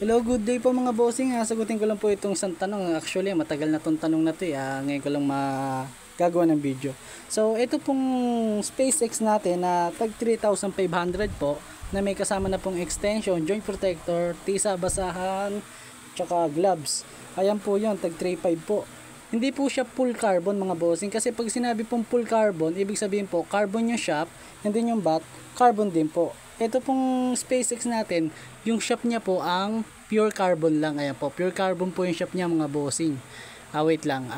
Hello, good day po mga bossing. Sagutin ko lang po itong isang tanong. Actually, matagal na tong tanong na to eh. Ngayon ko lang magagawa ng video. So, ito pong SpaceX natin na tag 3,500 po na may kasama na pong extension, joint protector, tisa, basahan, tsaka gloves. Ayan po yun, tag 3,500 po. Hindi po siya full carbon mga bossing kasi pag sinabi pong full carbon, ibig sabihin po carbon yung shop and then yung bat, carbon din po. Ito pong SpaceX natin, yung shop niya po ang pure carbon lang. Ayan po, pure carbon po yung shop niya mga bossing. Wait lang,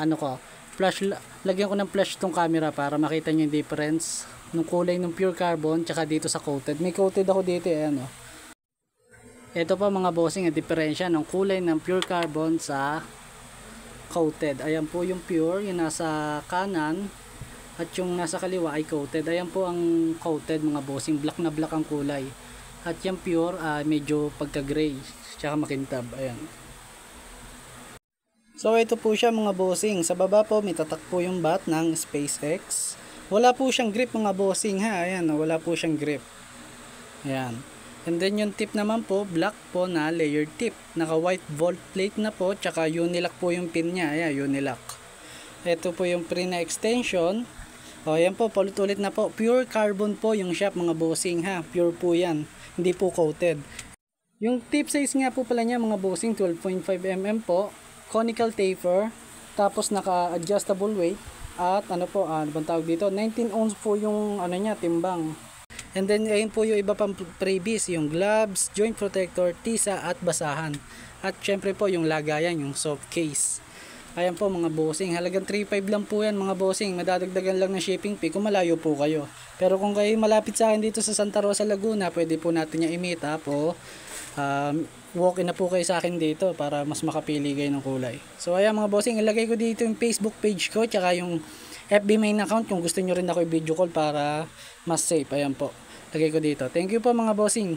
lagyan ko ng flash tong camera para makita nyo yung difference ng kulay ng pure carbon tsaka dito sa coated. May coated ako dito eh, ano. Ito po mga bossing, ang diferensya ng kulay ng pure carbon sa coated. Ayan po yung pure, yung nasa kanan at yung nasa kaliwa ay coated. Ayan po ang coated mga bossing, black na black ang kulay. At yung pure medyo pagka gray tsaka makintab. Ayan. So ito po siya mga bossing. Sa baba po may tatak po yung bat ng SpaceX. Wala po siyang grip mga bossing ha. Ayan, wala po siyang grip. Ayan. And then yung tip naman po, black po na layered tip. Naka white vault plate na po, tsaka unilock po yung pin niya. Ayan, unilock. Ito po yung pre na extension. O, ayan po, ulit na po. Pure carbon po yung shop mga bossing ha. Pure po yan. Hindi po coated. Yung tip size nga po pala niya mga bossing, 12.5 mm po. Conical taper. Tapos naka adjustable weight. At ano po, ano bang tawag dito? 19 ounce po yung ano niya, timbang. And then ayun po yung iba pang freebies, yung gloves, joint protector, tisa at basahan. At syempre po yung lagayan, yung soft case. Ayan po mga bossing, halagang 3,500 lang po yan mga bossing. Madadagdagan lang ng shipping fee kung malayo po kayo. Pero kung kayo malapit sa akin dito sa Santa Rosa, Laguna, pwede po natin yung i-meet up o walk-in na po kayo sa akin dito para mas makapili kayo ng kulay. So ayan mga bossing, ilagay ko dito yung Facebook page ko tsaka yung FB main account kung gusto nyo rin ako i-video call para mas safe. Ayan po, lagay ko dito. Thank you po mga bossing.